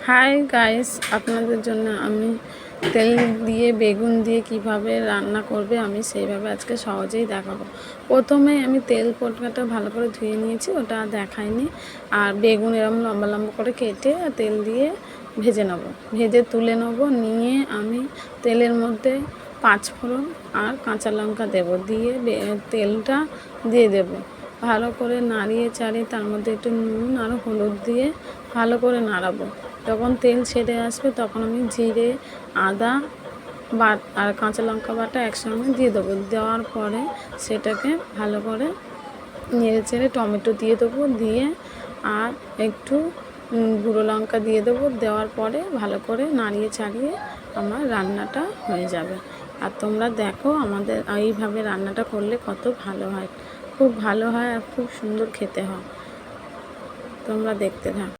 Hi guys, আপনাদের জন্য আমি তেল দিয়ে বেগুন দিয়ে কিভাবে রান্না করবে আমি সেইভাবে আজকে সহজেই দেখাবো। প্রথমে আমি তেল পটকাটা ভালো করে ধুয়ে নিয়েছি, ওটা দেখাইনি। আর বেগুন এরকম লম্বা লম্বা করে কেটে তেল দিয়ে ভেজে নেব, ভেজে তুলে নেব। নিয়ে আমি তেলের মধ্যে 5 ফোড়ন আর কাঁচা লঙ্কা দেব, দিয়ে তেলটা দিয়ে দেব। ভালো করে নাড়িয়ে চাড়িয়ে তার মধ্যে একটু নুন আর হলুদ দিয়ে ভালো করে নাড়াবো। যখন তেল ছেড়ে আসবে তখন আমি জিরে, আদা আর কাঁচা লঙ্কা বাটা একসঙ্গে দিয়ে দেবো। দেওয়ার পরে সেটাকে ভালো করে নেড়ে চেড়ে টমেটো দিয়ে দেবো, দিয়ে আর একটু গুঁড়ো লঙ্কা দিয়ে দেবো। দেওয়ার পরে ভালো করে নাড়িয়ে চাড়িয়ে আমার রান্নাটা হয়ে যাবে। আর তোমরা দেখো আমাদের এইভাবে রান্নাটা করলে কত ভালো হয়, খুব ভালো হয় আর খুব সুন্দর খেতে হয়। তোমরা দেখতে থাকো।